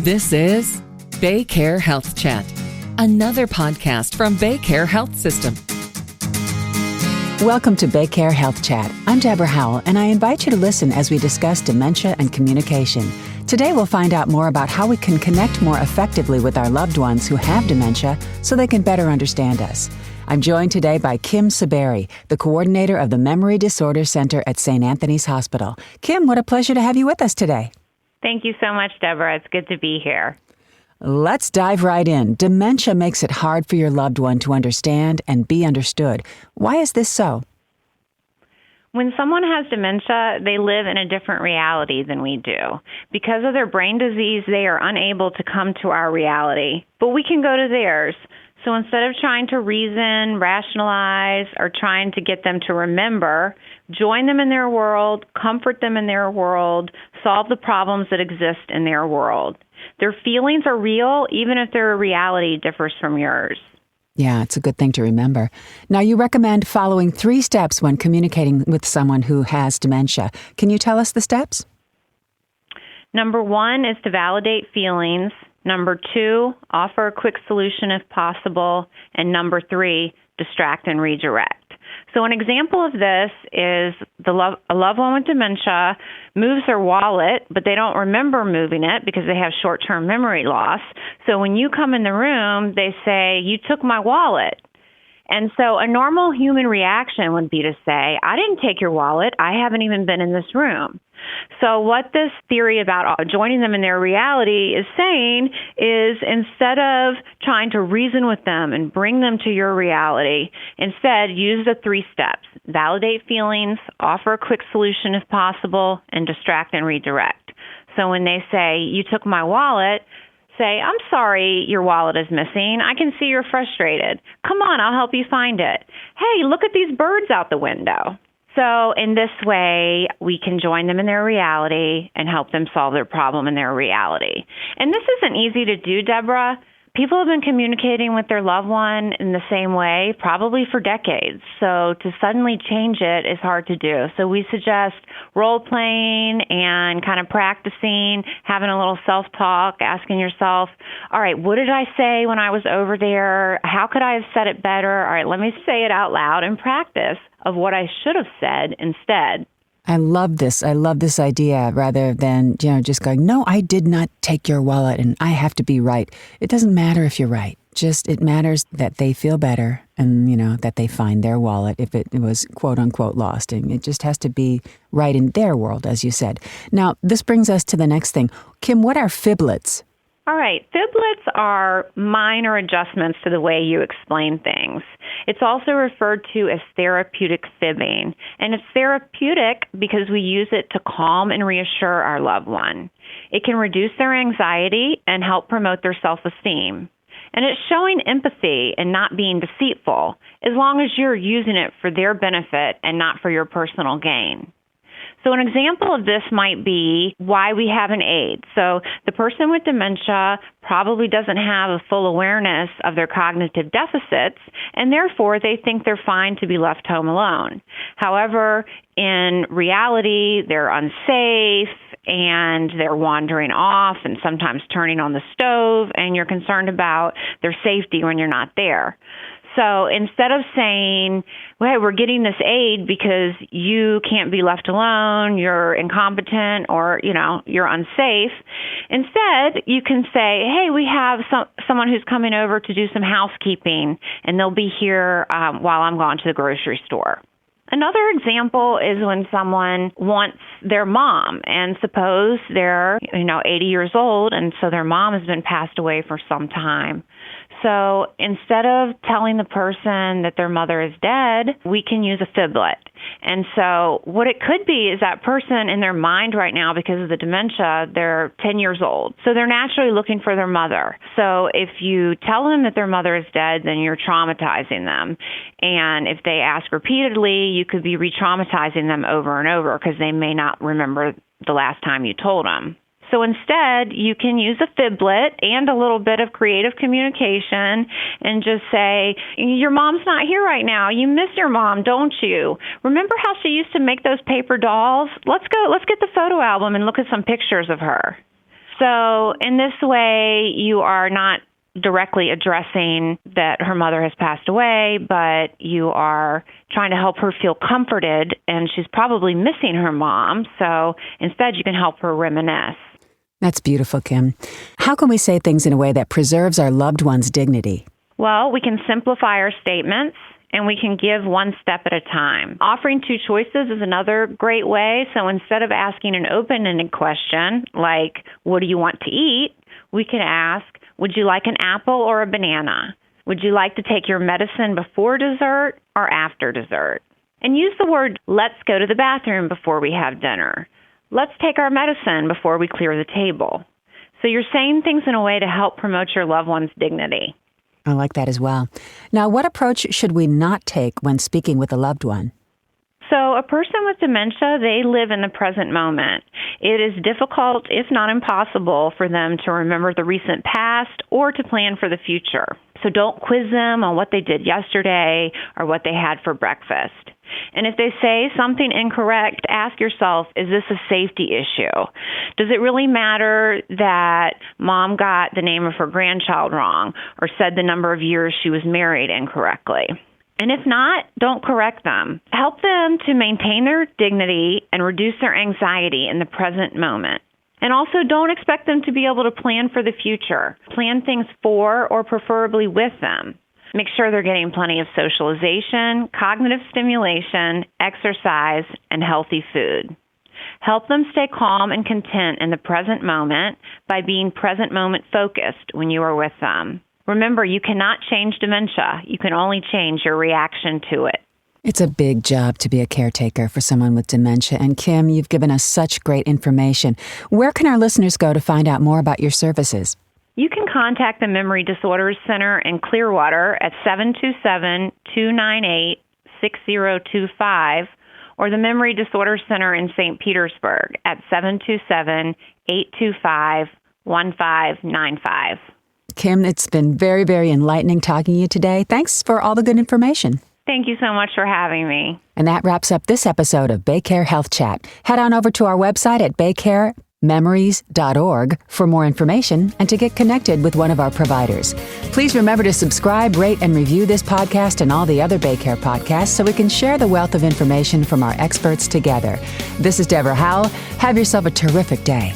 This is Baycare Health Chat, another podcast from Baycare Health System. Welcome to Baycare Health Chat. I'm Deborah Howell, and I invite you to listen as we discuss dementia and communication. Today, we'll find out more about how we can connect more effectively with our loved ones who have dementia so they can better understand us. I'm joined today by Kim Saberi, the coordinator of the Memory Disorder Center at St. Anthony's Hospital. Kim, what a pleasure to have you with us today. Thank you so much, Deborah. It's good to be here. Let's dive right in. Dementia makes it hard for your loved one to understand and be understood. Why is this so? When someone has dementia, they live in a different reality than we do. Because of their brain disease, they are unable to come to our reality, but we can go to theirs. So instead of trying to reason, rationalize, or trying to get them to remember, join them in their world, comfort them in their world, solve the problems that exist in their world. Their feelings are real, even if their reality differs from yours. Yeah, it's a good thing to remember. Now, you recommend following 3 steps when communicating with someone who has dementia. Can you tell us the steps? Number 1 is to validate feelings. Number 2, offer a quick solution if possible. And number 3, distract and redirect. So an example of this is a loved one with dementia moves their wallet, but they don't remember moving it because they have short-term memory loss. So when you come in the room, they say, "You took my wallet." And so a normal human reaction would be to say, "I didn't take your wallet. I haven't even been in this room." So what this theory about joining them in their reality is saying is instead of trying to reason with them and bring them to your reality, instead use the 3 steps: validate feelings, offer a quick solution if possible, and distract and redirect. So when they say, "You took my wallet," say, "I'm sorry your wallet is missing. I can see you're frustrated. Come on, I'll help you find it. Hey, look at these birds out the window." So in this way, we can join them in their reality and help them solve their problem in their reality. And this isn't easy to do, Deborah. People have been communicating with their loved one in the same way probably for decades. So to suddenly change it is hard to do. So we suggest role-playing and kind of practicing, having a little self-talk, asking yourself, all right, what did I say when I was over there? How could I have said it better? All right, let me say it out loud and practice of what I should have said instead. I love this. I love this idea rather than, just going, "No, I did not take your wallet and I have to be right." It doesn't matter if you're right. Just it matters that they feel better and, that they find their wallet if it was quote unquote lost. And it just has to be right in their world, as you said. Now, this brings us to the next thing. Kim, what are fiblets? All right. Fiblets are minor adjustments to the way you explain things. It's also referred to as therapeutic fibbing. And it's therapeutic because we use it to calm and reassure our loved one. It can reduce their anxiety and help promote their self-esteem. And it's showing empathy and not being deceitful, as long as you're using it for their benefit and not for your personal gain. So an example of this might be why we have an aide. So the person with dementia probably doesn't have a full awareness of their cognitive deficits, and therefore they think they're fine to be left home alone. However, in reality, they're unsafe and they're wandering off and sometimes turning on the stove, and you're concerned about their safety when you're not there. So instead of saying, well, we're getting this aid because you can't be left alone, you're incompetent, or, you're unsafe, instead you can say, hey, we have someone who's coming over to do some housekeeping, and they'll be here while I'm gone to the grocery store. Another example is when someone wants their mom, and suppose they're, 80 years old, and so their mom has been passed away for some time. So instead of telling the person that their mother is dead, we can use a fiblet. And so what it could be is that person in their mind right now, because of the dementia, they're 10 years old. So they're naturally looking for their mother. So if you tell them that their mother is dead, then you're traumatizing them. And if they ask repeatedly, you could be re-traumatizing them over and over because they may not remember the last time you told them. So instead, you can use a fiblet and a little bit of creative communication and just say, your mom's not here right now. You miss your mom, don't you? Remember how she used to make those paper dolls? Let's get the photo album and look at some pictures of her. So in this way, you are not directly addressing that her mother has passed away, but you are trying to help her feel comforted, and she's probably missing her mom. So instead, you can help her reminisce. That's beautiful, Kim. How can we say things in a way that preserves our loved one's dignity? Well, we can simplify our statements, and we can give one step at a time. Offering two choices is another great way. So instead of asking an open-ended question, like, what do you want to eat? We can ask, would you like an apple or a banana? Would you like to take your medicine before dessert or after dessert? And use the word, let's go to the bathroom before we have dinner. Let's take our medicine before we clear the table. So you're saying things in a way to help promote your loved one's dignity. I like that as well. Now, what approach should we not take when speaking with a loved one? So a person with dementia, they live in the present moment. It is difficult, if not impossible, for them to remember the recent past or to plan for the future. So don't quiz them on what they did yesterday or what they had for breakfast. And if they say something incorrect, ask yourself, is this a safety issue? Does it really matter that mom got the name of her grandchild wrong or said the number of years she was married incorrectly? And if not, don't correct them. Help them to maintain their dignity and reduce their anxiety in the present moment. And also don't expect them to be able to plan for the future. Plan things for or preferably with them. Make sure they're getting plenty of socialization, cognitive stimulation, exercise, and healthy food. Help them stay calm and content in the present moment by being present moment focused when you are with them. Remember, you cannot change dementia. You can only change your reaction to it. It's a big job to be a caretaker for someone with dementia. And Kim, you've given us such great information. Where can our listeners go to find out more about your services? You can contact the Memory Disorders Center in Clearwater at 727-298-6025 or the Memory Disorders Center in St. Petersburg at 727-825-1595. Kim, it's been very, very enlightening talking to you today. Thanks for all the good information. Thank you so much for having me. And that wraps up this episode of BayCare Health Chat. Head on over to our website at baycarememories.org for more information and to get connected with one of our providers. Please remember to subscribe, rate, and review this podcast and all the other BayCare podcasts so we can share the wealth of information from our experts together. This is Deborah Howell. Have yourself a terrific day.